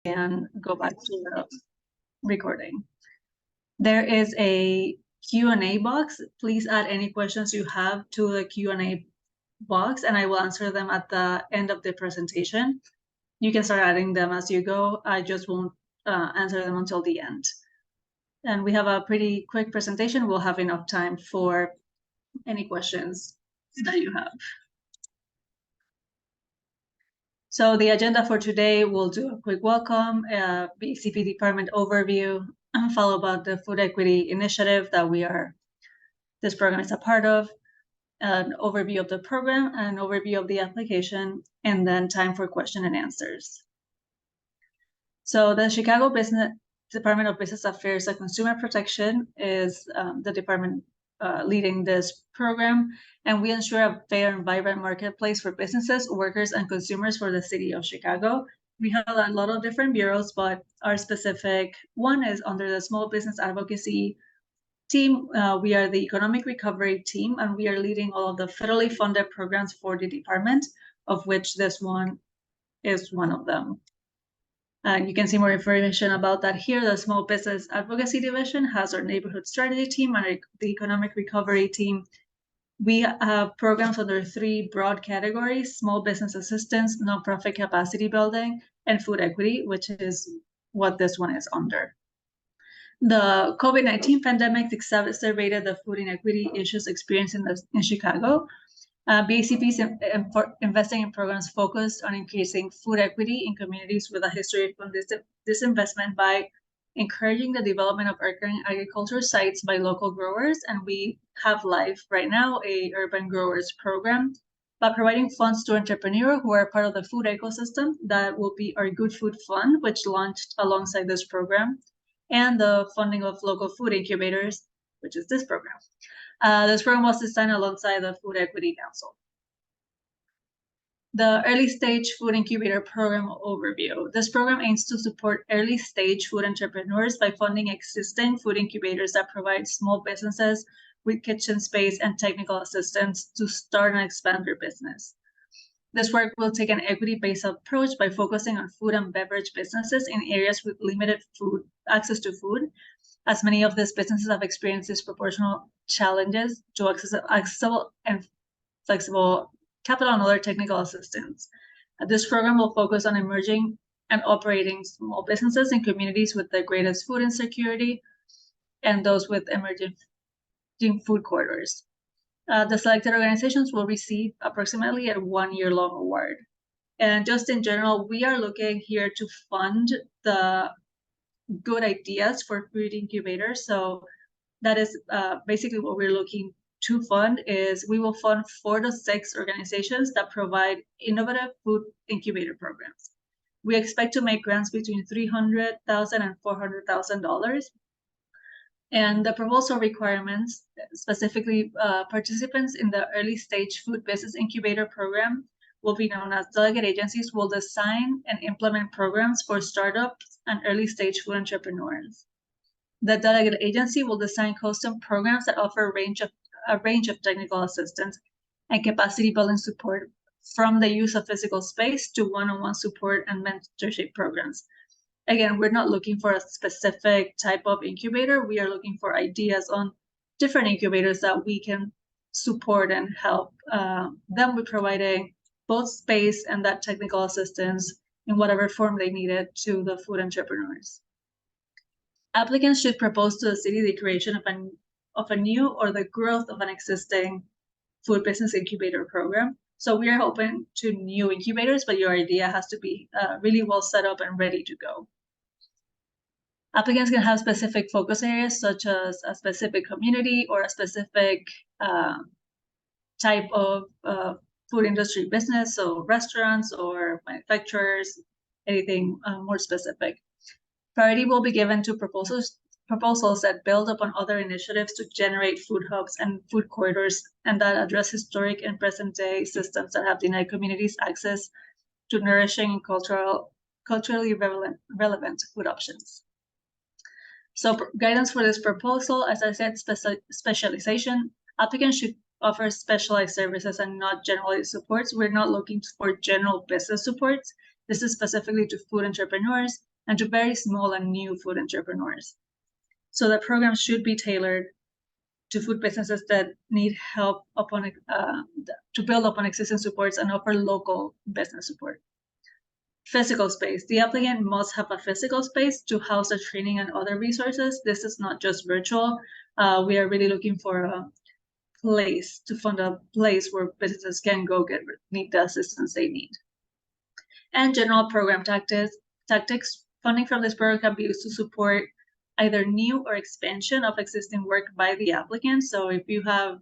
can go back to the recording. There is a Q&A box. Please add any questions you have to the Q&A box, and I will answer them at the end of the presentation. You can start adding them as you go. I just won't answer them until the end. And we have a pretty quick presentation. We'll have enough time for any questions that you have. So the agenda for today, we'll do a quick welcome, BCP department overview, followed by the food equity initiative that this program is a part of, an overview of the program, an overview of the application, and then time for question and answers. So the Chicago Department of Business Affairs and Consumer Protection is the department leading this program, and we ensure a fair and vibrant marketplace for businesses, workers, and consumers for the city of Chicago. We have a lot of different bureaus, but our specific one is under the Small Business Advocacy team. We are the Economic Recovery team, and we are leading all of the federally funded programs for the department, of which this one is one of them. And you can see more information about that here. The Small Business Advocacy Division has our Neighborhood Strategy team and the Economic Recovery team. We have programs under 3 broad categories: small business assistance, nonprofit capacity building, and food equity, which is what this one is under. The COVID-19 pandemic exacerbated the food inequity issues experienced in Chicago. BACP is investing in programs focused on increasing food equity in communities with a history of disinvestment by encouraging the development of agriculture sites by local growers. And we have live right now a urban growers program by providing funds to entrepreneurs who are part of the food ecosystem. That will be our Good Food Fund, which launched alongside this program, and the funding of local food incubators, which is this program. This program was designed alongside the Food Equity Council. The Early Stage Food Incubator Program overview. This program aims to support early stage food entrepreneurs by funding existing food incubators that provide small businesses with kitchen space and technical assistance to start and expand their business. This work will take an equity-based approach by focusing on food and beverage businesses in areas with limited access to food, as many of these businesses have experienced disproportionate challenges to accessible and flexible capital and other technical assistance. This program will focus on emerging and operating small businesses in communities with the greatest food insecurity and those with emerging food corridors. The selected organizations will receive approximately a 1-year-long award. And just in general, we are looking here to fund the good ideas for food incubators. So that is basically what we're looking to fund. Is we will fund 4 to 6 organizations that provide innovative food incubator programs. We expect to make grants between $300,000 and $400,000. And the proposal requirements, specifically participants in the Early Stage Food Business Incubator Program, will be known as delegate agencies, will design and implement programs for startups and early stage food entrepreneurs. The delegate agency will design custom programs that offer a range of technical assistance and capacity building support, from the use of physical space to one-on-one support and mentorship programs. Again, we're not looking for a specific type of incubator. We are looking for ideas on different incubators that we can support and help them with providing both space and that technical assistance in whatever form they need it to the food entrepreneurs. Applicants should propose to the city the creation of a new or the growth of an existing food business incubator program. So we are open to new incubators, but your idea has to be really well set up and ready to go. Applicants can have specific focus areas, such as a specific community or a specific type of food industry business, so restaurants or manufacturers, anything more specific. Priority will be given to proposals that build upon other initiatives to generate food hubs and food corridors, and that address historic and present-day systems that have denied communities access to nourishing and culturally relevant food options. So guidance for this proposal, as I said, specialization. Applicants should offer specialized services and not generalized supports. We're not looking for general business supports. This is specifically to food entrepreneurs, and to very small and new food entrepreneurs. So the program should be tailored to food businesses that need help upon to build upon existing supports and offer local business support. Physical space. The applicant must have a physical space to house the training and other resources. This is not just virtual. We are really looking for a place to fund a place where businesses can go need the assistance they need. And general program tactics. Funding from this program can be used to support either new or expansion of existing work by the applicant. So if you have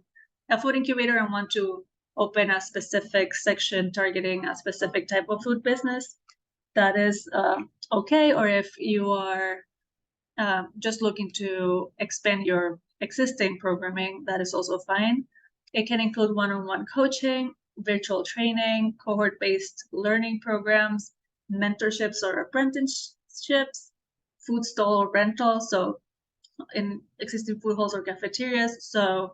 a food incubator and want to open a specific section targeting a specific type of food business, that is okay. Or if you are just looking to expand your existing programming, that is also fine. It can include one-on-one coaching, virtual training, cohort-based learning programs, mentorships or apprenticeships, food stall or rental, so in existing food halls or cafeterias. So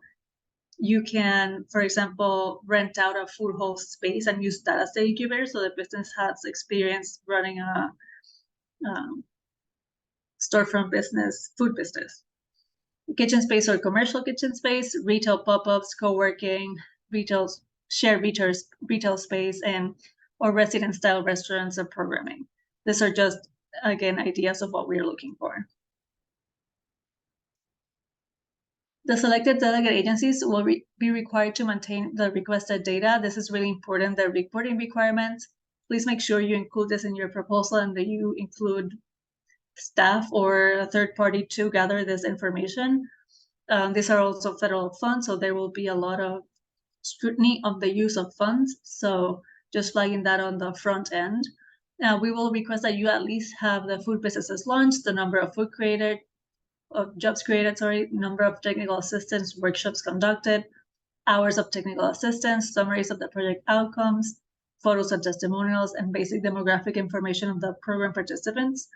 you can, for example, rent out a food hall space and use that as the incubator, so the business has experience running a storefront business, food business. Kitchen space or commercial kitchen space, retail pop-ups, co-working, shared retail space, or resident-style restaurants or programming. These are just, again, ideas of what we're looking for. The selected delegate agencies will be required to maintain the requested data. This is really important, the reporting requirements. Please make sure you include this in your proposal and that you include staff or a third party to gather this information. These are also federal funds, so there will be a lot of scrutiny of the use of funds. So just flagging that on the front end. We will request that you at least have the food businesses launched, the number of jobs created, number of technical assistance workshops conducted, hours of technical assistance, summaries of the project outcomes, photos and testimonials, and basic demographic information of the program participants.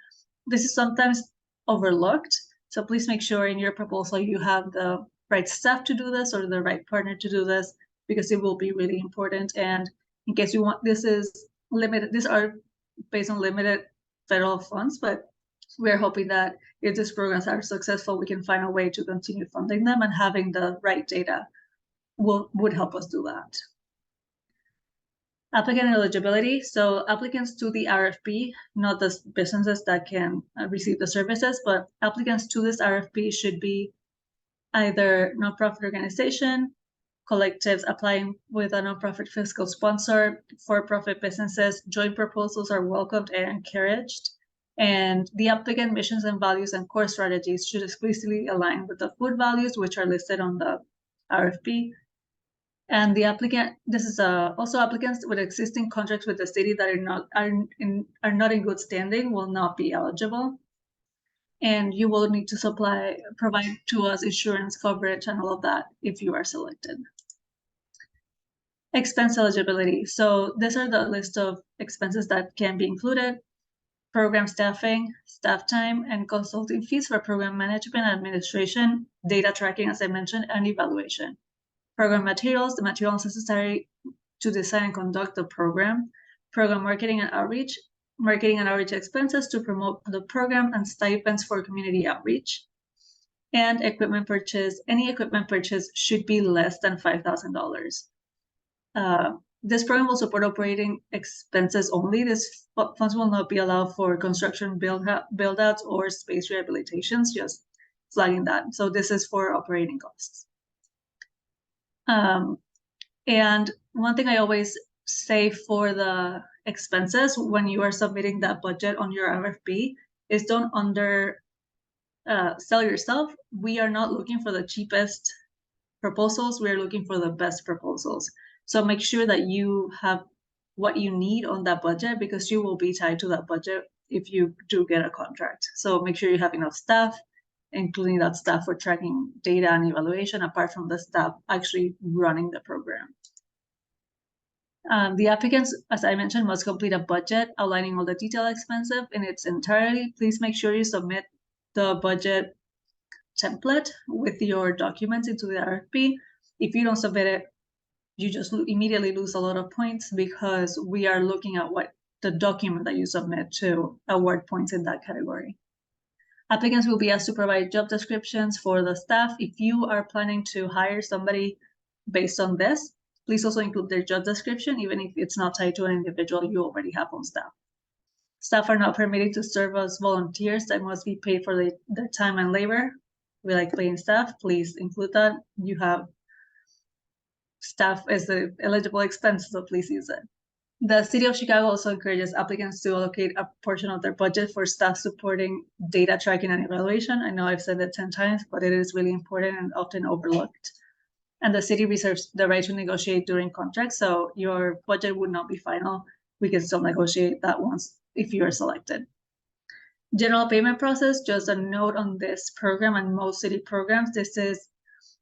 This is sometimes overlooked, so please make sure in your proposal you have the right staff to do this or the right partner to do this, because it will be really important. And in case you want, this is limited, these are based on limited federal funds, but we're hoping that if these programs are successful, we can find a way to continue funding them, and having the right data would help us do that. Applicant eligibility. So applicants to the RFP, not the businesses that can receive the services, but applicants to this RFP should be either nonprofit organization, collectives applying with a nonprofit fiscal sponsor, for-profit businesses. Joint proposals are welcomed and encouraged. And the applicant missions and values and core strategies should explicitly align with the food values, which are listed on the RFP. And the applicant, this is also applicants with existing contracts with the city that are not in good standing will not be eligible. And you will need to provide to us insurance coverage and all of that if you are selected. Expense eligibility. So these are the list of expenses that can be included: program staffing, staff time, and consulting fees for program management and administration, data tracking, as I mentioned, and evaluation. Program materials, the materials necessary to design and conduct the program, program marketing and outreach expenses to promote the program, and stipends for community outreach. And equipment purchase. Any equipment purchase should be less than $5,000. This program will support operating expenses only. This funds will not be allowed for construction build-outs or space rehabilitations, just flagging that. So this is for operating costs. And one thing I always say for the expenses when you are submitting that budget on your RFP is don't sell yourself. We are not looking for the cheapest proposals. We are looking for the best proposals. So make sure that you have what you need on that budget, because you will be tied to that budget if you do get a contract. So make sure you have enough staff, including that staff for tracking data and evaluation, apart from the staff actually running the program. The applicants, as I mentioned, must complete a budget outlining all the detailed expenses in its entirety. Please make sure you submit the budget template with your documents into the RFP. If you don't submit it, you just immediately lose a lot of points, because we are looking at what the document that you submit to award points in that category. Applicants will be asked to provide job descriptions for the staff. If you are planning to hire somebody based on this, please also include their job description, even if it's not tied to an individual you already have on staff. Staff are not permitted to serve as volunteers that must be paid for their time and labor. We like paying staff, please include that. You have staff as the eligible expense, so please use it. The City of Chicago also encourages applicants to allocate a portion of their budget for staff supporting data tracking and evaluation. I know I've said it 10 times, but it is really important and often overlooked. And the city reserves the right to negotiate during contracts, so your budget would not be final. We can still negotiate that once if you are selected. General payment process, just a note on this program and most city programs, this is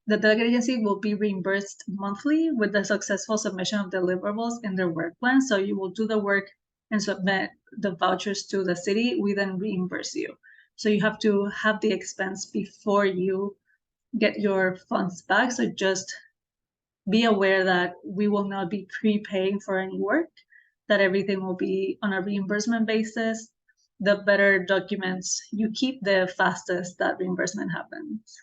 the delegate agency will be reimbursed monthly with the successful submission of deliverables in their work plan. So you will do the work and submit the vouchers to the city. We then reimburse you. So you have to have the expense before you get your funds back. So just be aware that we will not be prepaying for any work, that everything will be on a reimbursement basis. The better documents you keep, the fastest that reimbursement happens.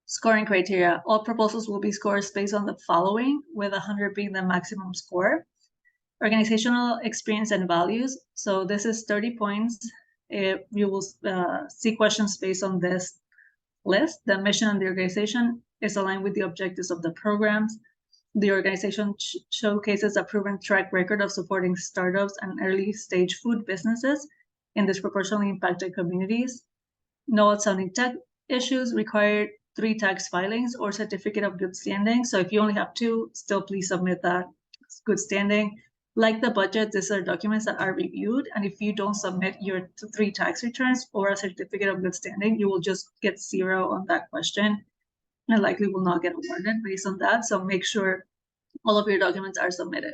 Scoring criteria. All proposals will be scored based on the following, with 100 being the maximum score. Organizational experience and values. So this is 30 points. You will see questions based on this list. The mission and the organization is aligned with the objectives of the programs. The organization showcases a proven track record of supporting startups and early stage food businesses in disproportionately impacted communities. No outstanding tech issues, required 3 tax filings or certificate of good standing. So if you only have 2, still please submit that good standing. Like the budget, these are documents that are reviewed. And if you don't submit your 3 tax returns or a certificate of good standing, you will just get 0 on that question and likely will not get awarded based on that. So make sure all of your documents are submitted.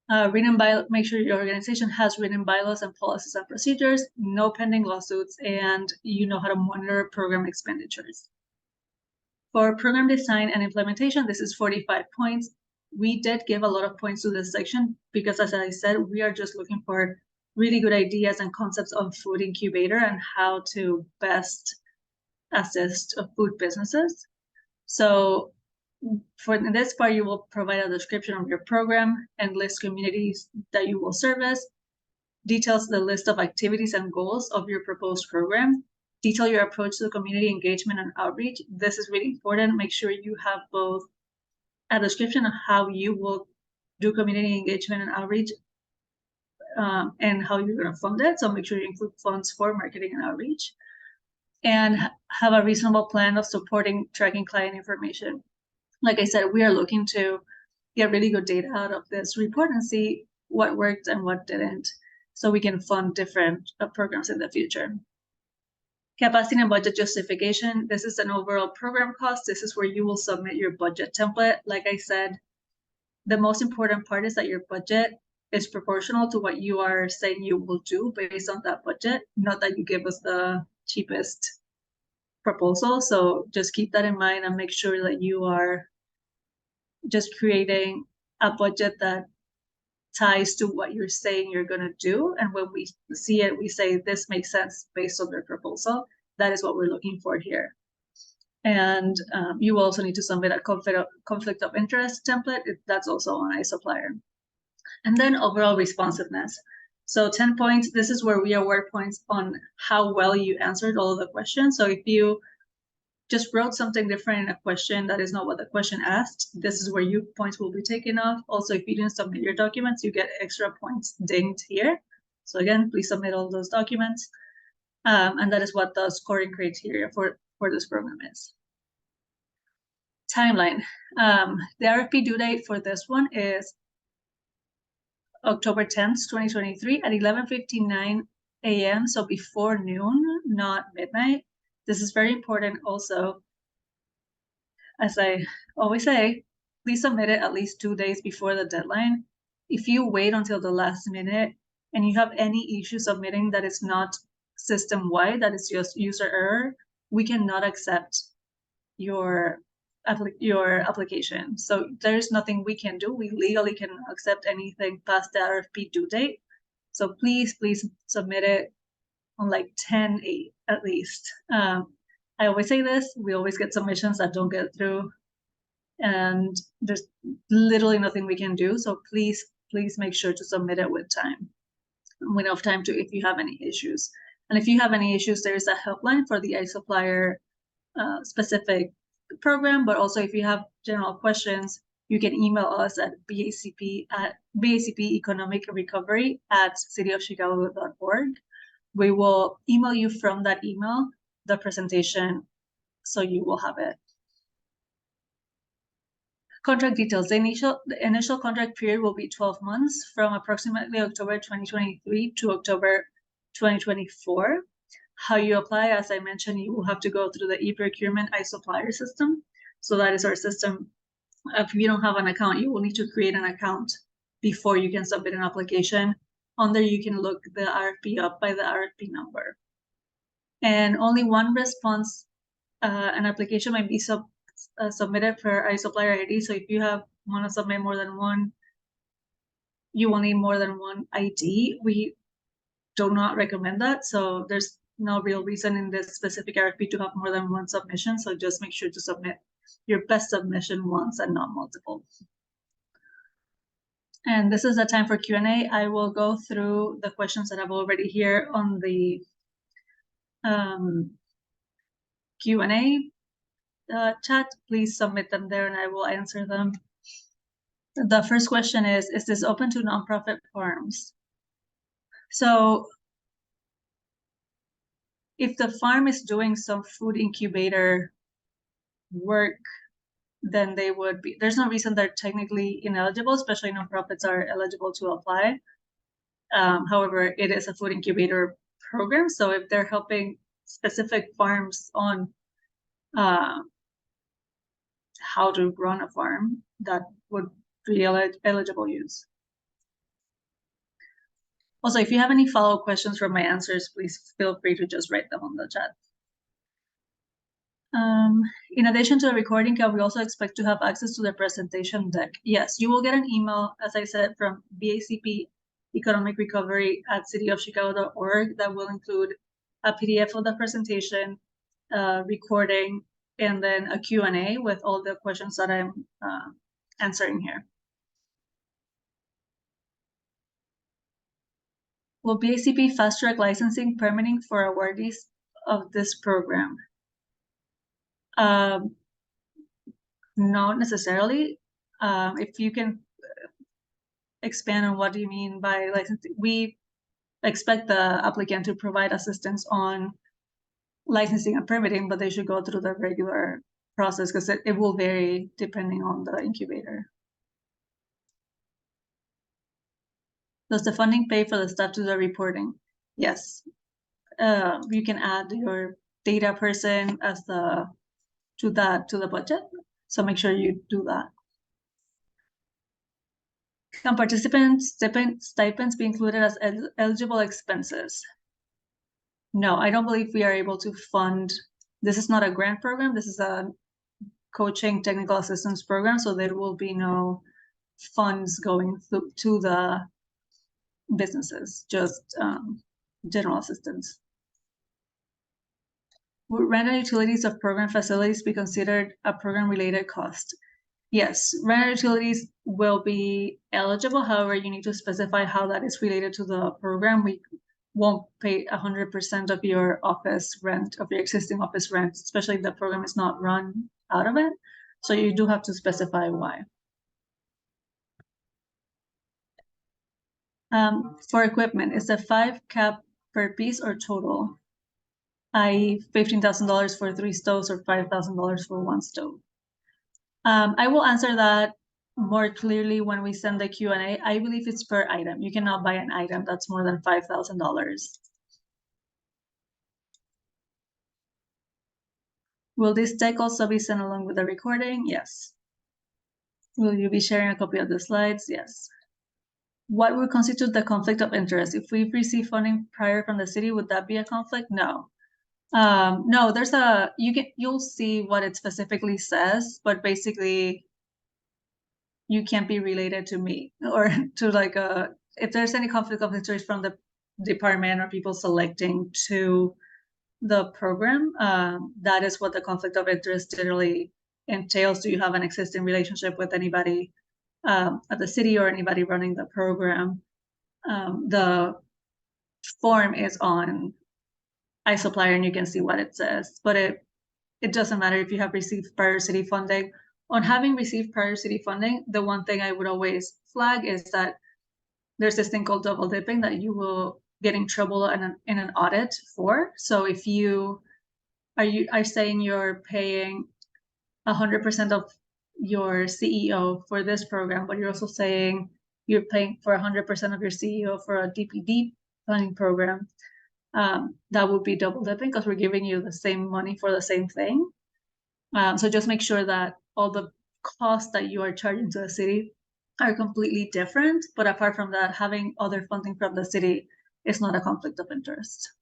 Make sure your organization has written bylaws and policies and procedures, no pending lawsuits, and you know how to monitor program expenditures. For program design and implementation, this is 45 points. We did give a lot of points to this section because, as I said, we are just looking for really good ideas and concepts on Food Incubator and how to best assist food businesses. So for this part, you will provide a description of your program and list communities that you will service, details the list of activities and goals of your proposed program, detail your approach to community engagement and outreach. This is really important. Make sure you have both a description of how you will do community engagement and outreach and how you're going to fund it. So make sure you include funds for marketing and outreach, and have a reasonable plan of supporting tracking client information. Like I said, we are looking to get really good data out of this report and see what worked and what didn't, so we can fund different programs in the future. Capacity and budget justification. This is an overall program cost. This is where you will submit your budget template. Like I said, the most important part is that your budget is proportional to what you are saying you will do based on that budget, not that you give us the cheapest proposal. So just keep that in mind and make sure that you are just creating a budget that ties to what you're saying you're going to do. And when we see it, we say this makes sense based on their proposal. That is what we're looking for here. And you also need to submit a conflict of interest template. That's also on iSupplier. And then overall responsiveness. So 10 points, this is where we award points on how well you answered all of the questions. So if you just wrote something different in a question that is not what the question asked, this is where your points will be taken off. Also, if you didn't submit your documents, you get extra points dinged here. So again, please submit all those documents. And that is what the scoring criteria for this program is. Timeline. The RFP due date for this one is October 10th, 2023 at 11:59 a.m. So before noon, not midnight. This is very important also. As I always say, please submit it at least 2 days before the deadline. If you wait until the last minute and you have any issue submitting that is not system-wide, that is just user error, we cannot accept your your application. So there's nothing we can do. We legally cannot accept anything past the RFP due date. So please submit it on like 10/8 at least. I always say this, we always get submissions that don't get through, and there's literally nothing we can do. So please make sure to submit it with time, with enough time to, if you have any issues. And if you have any issues, there's a helpline for the iSupplier specific program, but also if you have general questions, you can email us at BACP@cityofchicago.org. We will email you from that email the presentation, so you will have it. Contract details. The initial contract period will be 12 months from approximately October 2023 to October 2024. How you apply, as I mentioned, you will have to go through the e-procurement iSupplier system. So that is our system. If you don't have an account, you will need to create an account before you can submit an application. On there, you can look the RFP up by the RFP number. And only one response, an application might be submitted per iSupplier ID. So if you want to submit more than one, you will need more than one ID. We do not recommend that. So there's no real reason in this specific RFP to have more than one submission. So just make sure to submit your best submission once and not multiple. And this is the time for Q&A. I will go through the questions that I've already here on the Q&A chat. Please submit them there and I will answer them. The first question is this open to nonprofit farms? So if the farm is doing some food incubator work, then they would be, there's no reason they're technically ineligible, especially nonprofits are eligible to apply. However, it is a food incubator program. So if they're helping specific farms on how to run a farm, that would be eligible use. Also, if you have any follow-up questions from my answers, please feel free to just write them on the chat. In addition to the recording, can we also expect to have access to the presentation deck? Yes, you will get an email, as I said, from BACP Economic Recovery at cityofchicago.org that will include a PDF of the presentation, recording, and then a Q&A with all the questions that I'm answering here. Will BACP fast-track licensing permitting for awardees of this program? Not necessarily. If you can expand on what do you mean by licensing, we expect the applicant to provide assistance on licensing and permitting, but they should go through the regular process because it will vary depending on the incubator. Does the funding pay for the staff to the reporting? Yes. You can add your data person as to the budget. So make sure you do that. Can participant stipends be included as eligible expenses? No, I don't believe we are able to fund. This is not a grant program. This is a coaching technical assistance program. So there will be no funds going to the businesses, just general assistance. Would rent and utilities of program facilities be considered a program-related cost? Yes, rent and utilities will be eligible. However, you need to specify how that is related to the program. We won't pay 100% of your office rent, of your existing office rent, especially if the program is not run out of it. So you do have to specify why. For equipment, is the 5 cap per piece or total? I $15,000 for 3 stoves or $5,000 for 1 stove. I will answer that more clearly when we send the Q&A. I believe it's per item. You cannot buy an item that's more than $5,000. Will this deck also be sent along with the recording? Yes. Will you be sharing a copy of the slides? Yes. What would constitute the conflict of interest? If we've received funding prior from the city, would that be a conflict? No. No, you'll see what it specifically says, but basically you can't be related to me or to like if there's any conflict of interest from the department or people selecting to the program, that is what the conflict of interest generally entails. Do you have an existing relationship with anybody at the city or anybody running the program? The form is on iSupplier and you can see what it says, but it doesn't matter if you have received prior city funding. On having received prior city funding, the one thing I would always flag is that there's this thing called double dipping that you will get in trouble in an audit for. So if you are saying you're paying 100% of your CEO for this program, but you're also saying you're paying for 100% of your CEO for a DPD planning program, that would be double dipping because we're giving you the same money for the same thing. So just make sure that all the costs that you are charging to the city are completely different. But apart from that, having other funding from the city is not a conflict of interest.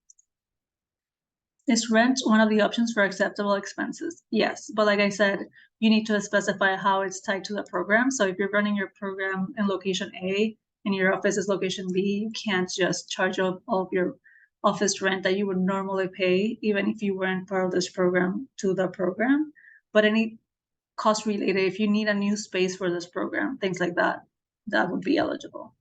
Is rent one of the options for acceptable expenses? Yes, but like I said, you need to specify how it's tied to the program. So if you're running your program in location A and your office is location B, you can't just charge all of your office rent that you would normally pay, even if you weren't part of this program, to the program. But any cost related, if you need a new space for this program, things like that, that would be eligible.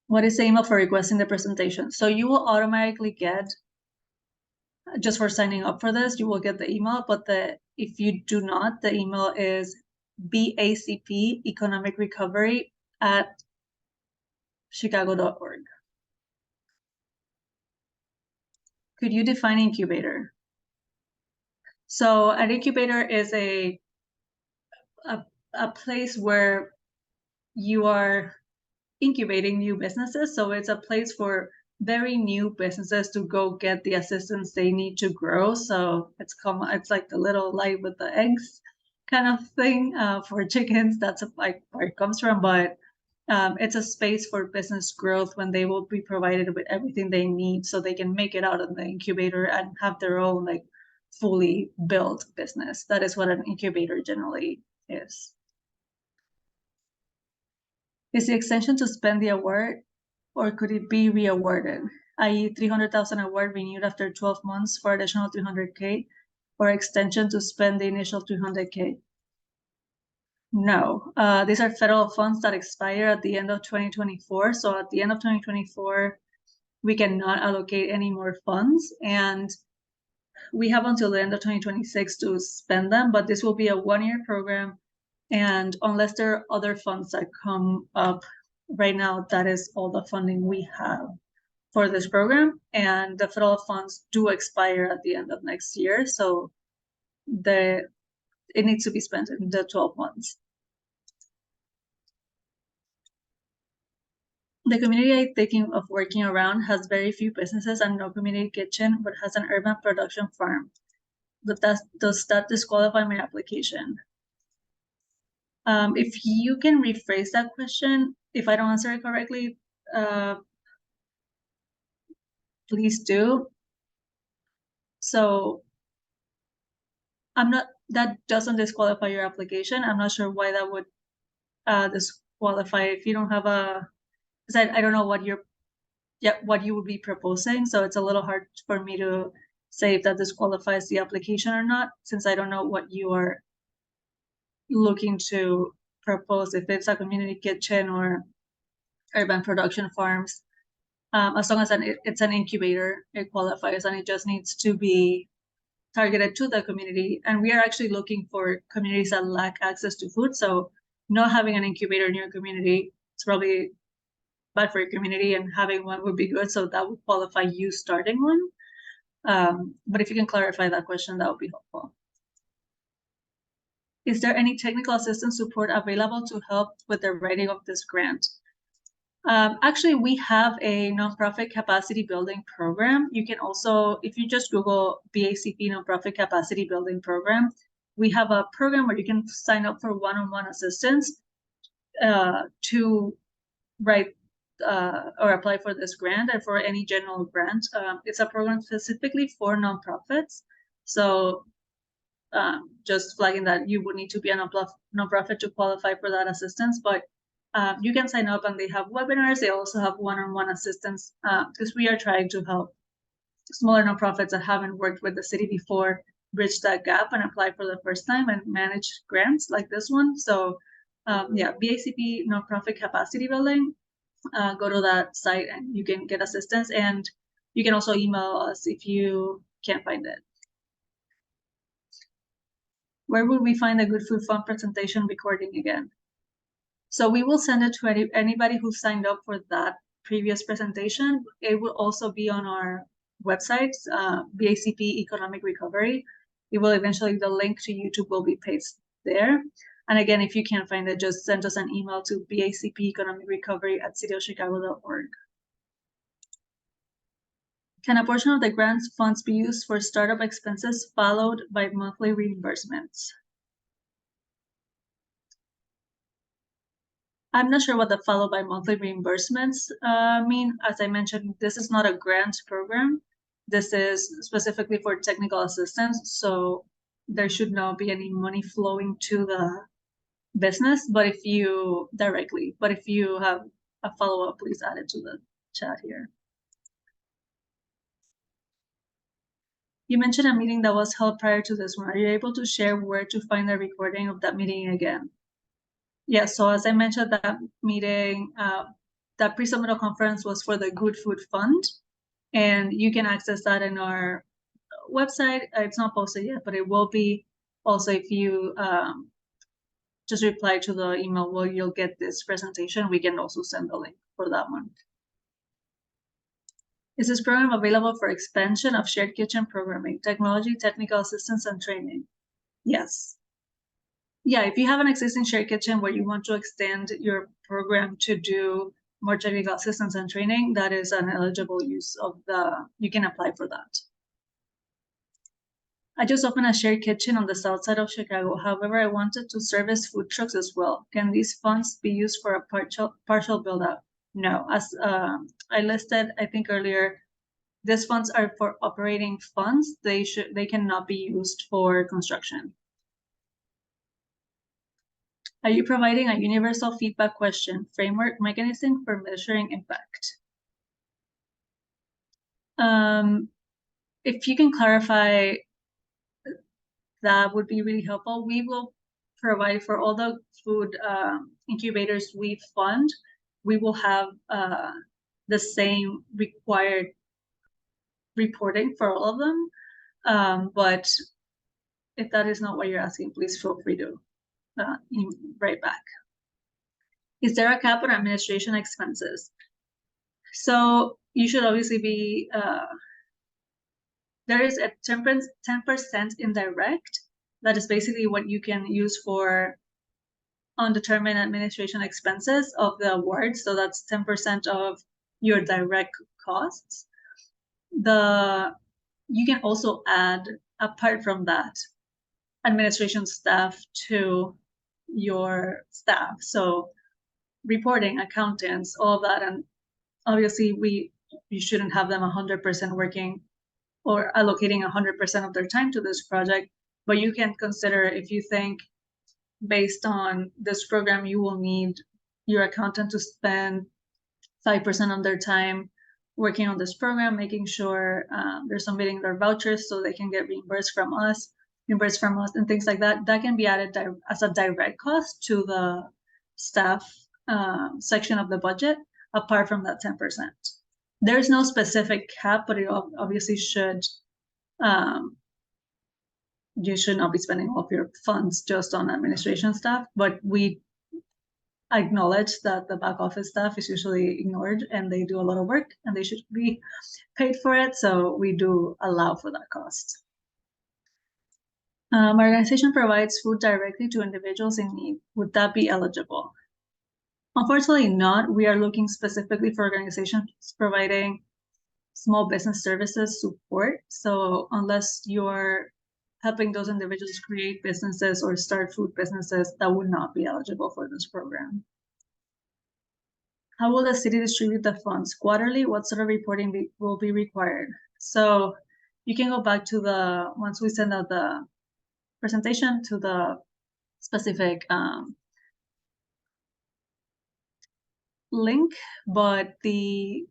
What is the email for requesting the presentation? So you will automatically get, just for signing up for this, you will get the email, but if you do not, the email is BACP Economic Recovery at chicago.org. Could you define incubator? So an incubator is a place where you are incubating new businesses. So it's a place for very new businesses to go get the assistance they need to grow. So it's like the little light with the eggs kind of thing for chickens. That's like where it comes from. But it's a space for business growth when they will be provided with everything they need so they can make it out of the incubator and have their own like fully built business. That is what an incubator generally is. Is the extension to spend the award or could it be re-awarded, i.e. 300,000 award renewed after 12 months for additional 300K or extension to spend the initial 200K? No, these are federal funds that expire at the end of 2024. So at the end of 2024, we cannot allocate any more funds and we have until the end of 2026 to spend them, but this will be a one-year program. And unless there are other funds that come up right now, that is all the funding we have for this program. And the federal funds do expire at the end of next year. So it needs to be spent in the 12 months. The community I'm thinking of working around has very few businesses and no community kitchen, but has an urban production farm. Does that disqualify my application? If you can rephrase that question, if I don't answer it correctly, please do. So that doesn't disqualify your application. I'm not sure why that would disqualify if you don't have because I don't know what you would be proposing. So it's a little hard for me to say if that disqualifies the application or not, since I don't know what you are looking to propose, if it's a community kitchen or urban production farms. As long as it's an incubator, it qualifies, and it just needs to be targeted to the community. And we are actually looking for communities that lack access to food. So not having an incubator in your community is probably bad for your community, and having one would be good. So that would qualify you starting one. But if you can clarify that question, that would be helpful. Is there any technical assistance support available to help with the writing of this grant? Actually, we have a nonprofit capacity building program. You can also, if you just Google BACP nonprofit capacity building program, we have a program where you can sign up for one-on-one assistance to write or apply for this grant and for any general grant. It's a program specifically for nonprofits. So just flagging that you would need to be a nonprofit to qualify for that assistance, but you can sign up and they have webinars. They also have one-on-one assistance because we are trying to help smaller nonprofits that haven't worked with the city before bridge that gap and apply for the first time and manage grants like this one. So yeah, BACP Nonprofit Capacity Building, go to that site and you can get assistance, and you can also email us if you can't find it. Where would we find a good food fund presentation recording again? So we will send it to anybody who signed up for that previous presentation. It will also be on our website, BACP Economic Recovery. It will eventually, the link to YouTube will be pasted there. And again, if you can't find it, just send us an email to bacpeconomicrecovery@cityofchicago.org. Can a portion of the grants funds be used for startup expenses followed by monthly reimbursements? I'm not sure what the followed by monthly reimbursements mean. As I mentioned, this is not a grant program. This is specifically for technical assistance, so there should not be any money flowing to the business, but if you have a follow-up, please add it to the chat here. You mentioned a meeting that was held prior to this one. Are you able to share where to find a recording of that meeting again? Yeah, so as I mentioned, that meeting, that pre-submittal conference was for the Good Food Fund, and you can access that in our website. It's not posted yet, but it will be. Also, if you just reply to the email, well, you'll get this presentation. We can also send the link for that one. Is this program available for expansion of shared kitchen programming, technology, technical assistance, and training? Yes. Yeah, if you have an existing shared kitchen where you want to extend your program to do more technical assistance and training, that is an eligible use of you can apply for that. I just opened a shared kitchen on the south side of Chicago. However, I wanted to service food trucks as well. Can these funds be used for a partial build out? No, as I listed, I think earlier, these funds are for operating funds. They cannot be used for construction. Are you providing a universal feedback question framework mechanism for measuring impact? If you can clarify, that would be really helpful. We will provide for all the food incubators we fund. We will have the same required reporting for all of them. But if that is not what you're asking, please feel free to write back. Is there a cap on administration expenses? So you should obviously be, there is a 10% indirect. That is basically what you can use for undetermined administration expenses of the award. So that's 10% of your direct costs. You can also add, apart from that, administration staff to your staff. So reporting, accountants, all of that. And obviously you shouldn't have them 100% working or allocating 100% of their time to this project, but you can consider, if you think based on this program, you will need your accountant to spend 5% of their time working on this program, making sure they're submitting their vouchers so they can get reimbursed from us, and things like that. That can be added as a direct cost to the staff section of the budget, apart from that 10%. There's no specific cap, but it obviously should, you should not be spending all of your funds just on administration staff, but we acknowledge that the back office staff is usually ignored and they do a lot of work and they should be paid for it. So we do allow for that cost. My organization provides food directly to individuals in need. Would that be eligible? Unfortunately not. We are looking specifically for organizations providing small business services support. So unless you're helping those individuals create businesses or start food businesses, that would not be eligible for this program. How will the city distribute the funds? Quarterly? What sort of reporting will be required? So you can go back to once we send out the presentation, to the specific link, but we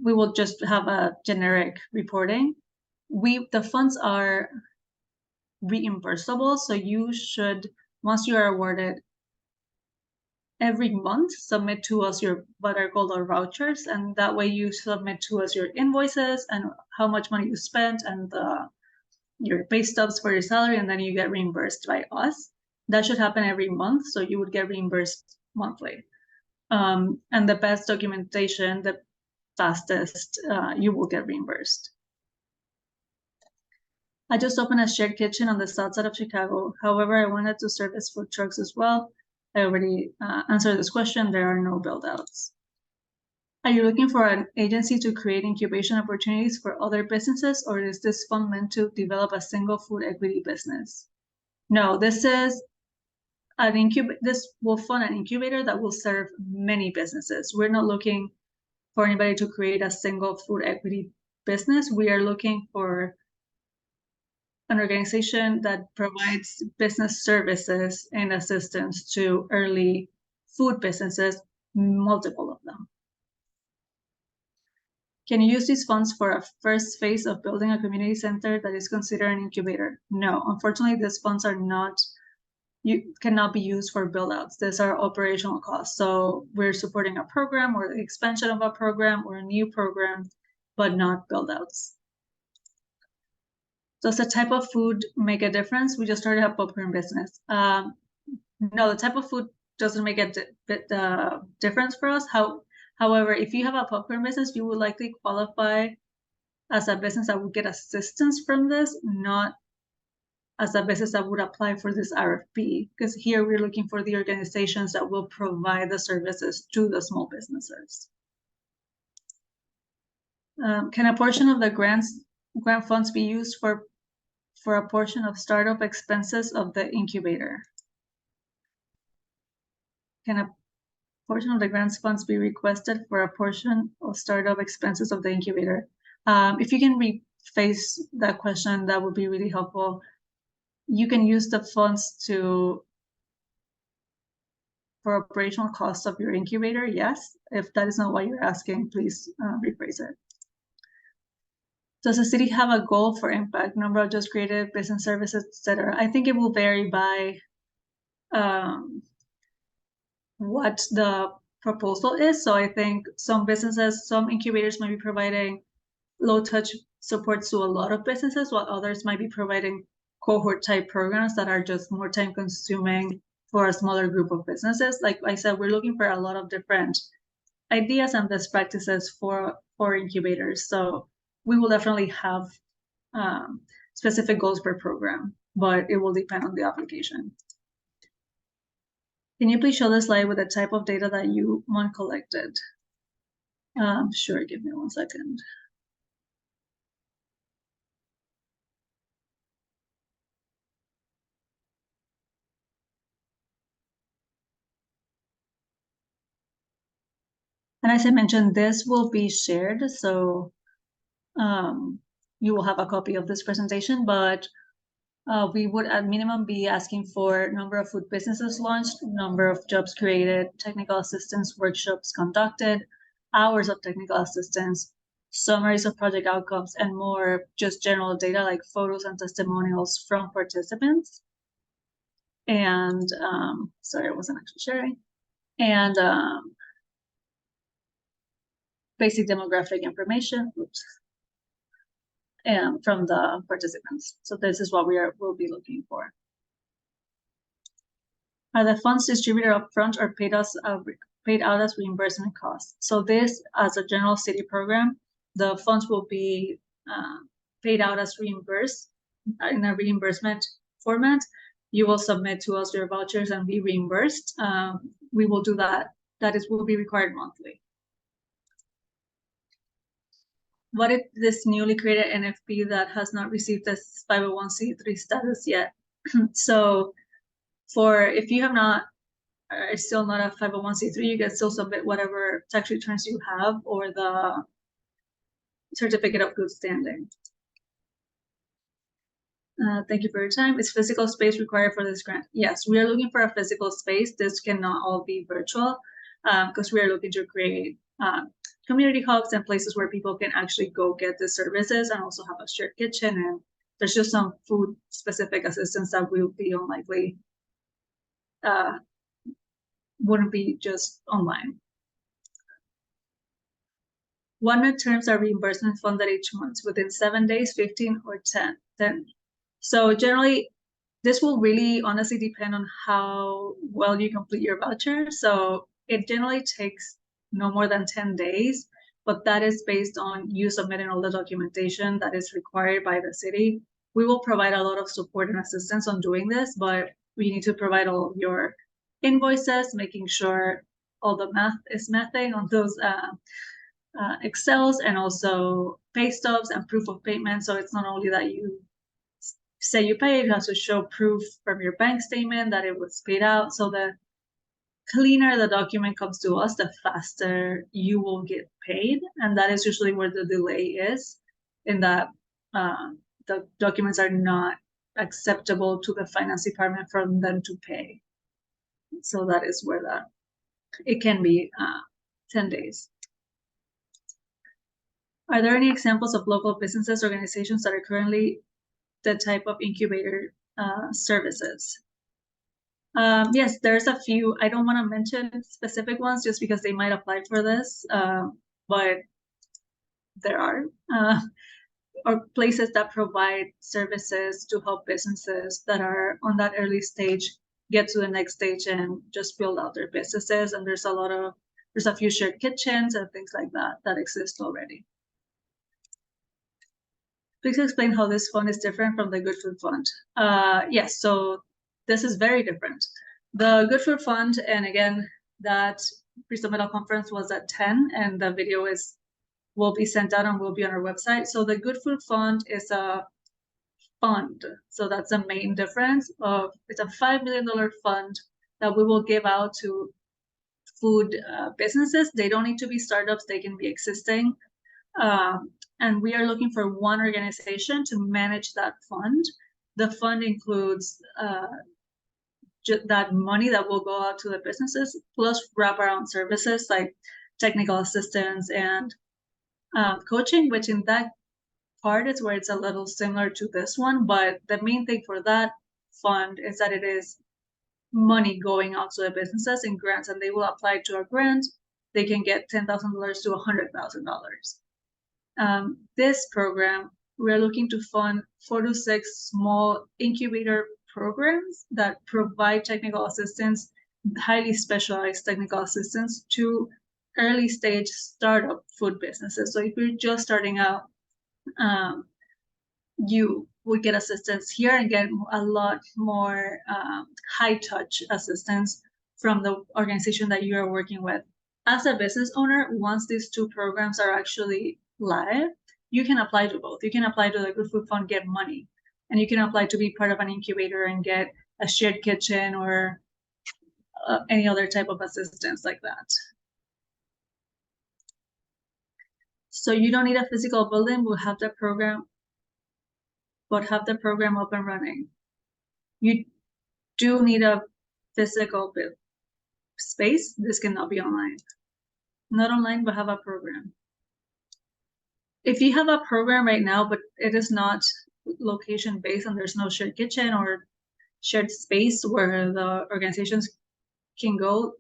will just have a generic reporting. The funds are reimbursable, so you should, once you are awarded, every month submit to us what are called our vouchers, and that way you submit to us your invoices and how much money you spent and your pay stubs for your salary, and then you get reimbursed by us. That should happen every month, so you would get reimbursed monthly. And the best documentation, the fastest, you will get reimbursed. I just opened a shared kitchen on the south side of Chicago. However, I wanted to service food trucks as well. I already answered this question. There are no build-outs. Are you looking for an agency to create incubation opportunities for other businesses, or is this fund meant to develop a single food equity business? No, this is this will fund an incubator that will serve many businesses. We're not looking for anybody to create a single food equity business. We are looking for an organization that provides business services and assistance to early food businesses, multiple of them. Can you use these funds for a first phase of building a community center that is considered an incubator? No, unfortunately, these funds cannot be used for build-outs. These are operational costs. So we're supporting a program or the expansion of a program or a new program, but not build-outs. Does the type of food make a difference? We just started a popcorn business. No, the type of food doesn't make a difference for us. However, if you have a popcorn business, you will likely qualify as a business that would get assistance from this, not as a business that would apply for this RFP, because here we're looking for the organizations that will provide the services to the small businesses. Can a portion of the grant funds be used for a portion of startup expenses of the incubator? Can a portion of the grants funds be requested for a portion of startup expenses of the incubator? If you can rephrase that question, that would be really helpful. You can use the funds for operational costs of your incubator, yes. If that is not what you're asking, please rephrase it. Does the city have a goal for impact, number of jobs created, business services, etc.? I think it will vary by what the proposal is. So I think some incubators might be providing low-touch support to a lot of businesses, while others might be providing cohort-type programs that are just more time-consuming for a smaller group of businesses. Like I said, we're looking for a lot of different ideas and best practices for incubators. So we will definitely have specific goals per program, but it will depend on the application. Can you please show the slide with the type of data that you want collected? Sure, give me 1 second. And as I mentioned, this will be shared, so you will have a copy of this presentation, but we would at minimum be asking for number of food businesses launched, number of jobs created, technical assistance workshops conducted, hours of technical assistance, summaries of project outcomes, and more just general data like photos and testimonials from participants. And sorry, I wasn't actually sharing. And basic demographic information, and from the participants. So this is what we'll be looking for. Are the funds distributed upfront or paid out as reimbursement costs? So this, as a general city program, the funds will be paid out as reimbursed in a reimbursement format. You will submit to us your vouchers and be reimbursed. We will do that. Will be required monthly. What if this newly created NFP that has not received this 501c3 status yet? So if you have not are still not a 501c3, you can still submit whatever tax returns you have or the certificate of good standing. Thank you for your time. Is physical space required for this grant? Yes, we are looking for a physical space. This cannot all be virtual because we are looking to create community hubs and places where people can actually go get the services and also have a shared kitchen. And there's just some food specific assistance that will be unlikely, wouldn't be just online. What terms are reimbursement funded each month? Within 7 days, 15, or 10? So generally, this will really honestly depend on how well you complete your voucher. So it generally takes no more than 10 days, but that is based on you submitting all the documentation that is required by the city. We will provide a lot of support and assistance on doing this, but we need to provide all of your invoices, making sure all the math is mathing on those Excels, and also pay stubs and proof of payment. So it's not only that you say you paid, you have to show proof from your bank statement that it was paid out. So the cleaner the document comes to us, the faster you will get paid. And that is usually where the delay is, in that the documents are not acceptable to the finance department for them to pay. So that is where it can be 10 days. Are there any examples of local businesses, organizations that are currently the type of incubator services? Yes, there's a few. I don't want to mention specific ones just because they might apply for this, but there are or places that provide services to help businesses that are on that early stage get to the next stage and just build out their businesses. And there's a few shared kitchens and things like that exist already. Please explain how this fund is different from the Good Food Fund. Yes, so this is very different. The Good Food Fund, and again, that pre-submittal conference was at 10, and the video will be sent out and will be on our website. So the Good Food Fund is a fund. So that's the main difference. It's a $5 million fund that we will give out to food businesses. They don't need to be startups, they can be existing. And we are looking for one organization to manage that fund. The fund includes that money that will go out to the businesses, plus wraparound services like technical assistance and coaching, which in that part is where it's a little similar to this one. But the main thing for that fund is that it is money going out to the businesses in grants, and they will apply to a grant. They can get $10,000 to $100,000. This program, we're looking to fund 4 to 6 small incubator programs that provide technical assistance, highly specialized technical assistance to early stage startup food businesses. So if you're just starting out, you would get assistance here and get a lot more high touch assistance from the organization that you are working with. As a business owner, once these 2 programs are actually live, you can apply to both. You can apply to the Good Food Fund, get money, and you can apply to be part of an incubator and get a shared kitchen or any other type of assistance like that. So you don't need a physical building. We'll have the program, but have the program up and running. You do need a physical space. This cannot be online. Not online, but have a program. If you have a program right now, but it is not location based and there's no shared kitchen or shared space where the organizations can go,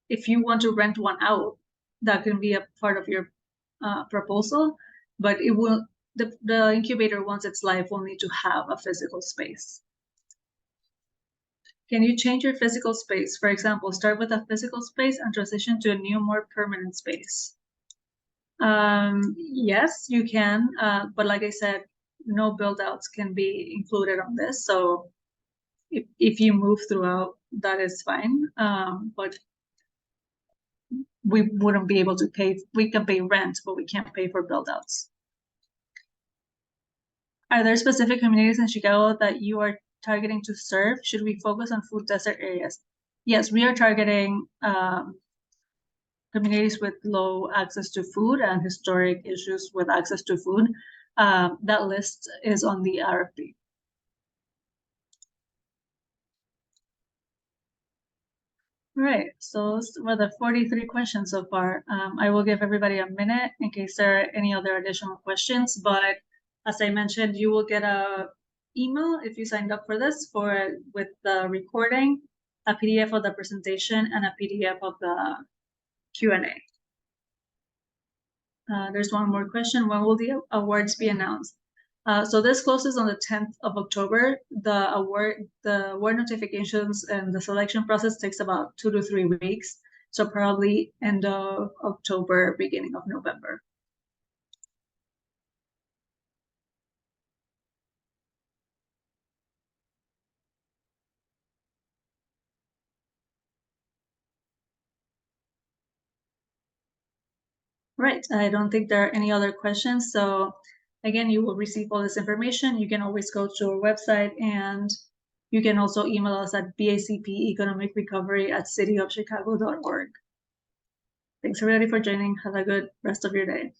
if you want to rent one out, that can be a part of your proposal, but it will, the incubator, once it's live, will need to have a physical space. Can you change your physical space? For example, start with a physical space and transition to a new, more permanent space. Yes, you can, but like I said, no build outs can be included on this. So if you move throughout, that is fine. But we wouldn't be able to pay. We can pay rent, but we can't pay for build outs. Are there specific communities in Chicago that you are targeting to serve? Should we focus on food desert areas? yes, we are targeting communities with low access to food and historic issues with access to food. That list is on the RFP. All right, so those were the 43 questions so far. I will give everybody a minute in case there are any other additional questions, but as I mentioned, you will get a email if you signed up for this with the recording, a PDF of the presentation, and a PDF of the Q&A. There's one more question. When will the awards be announced? So this closes on the 10th of October. The award notifications and the selection process takes about 2 to 3 weeks. So probably end of October, beginning of November. Right, I don't think there are any other questions. So again, you will receive all this information. You can always go to our website, and you can also email us at bacpeconomicrecovery@cityofchicago.org. Thanks everybody for joining. Have a good rest of your day.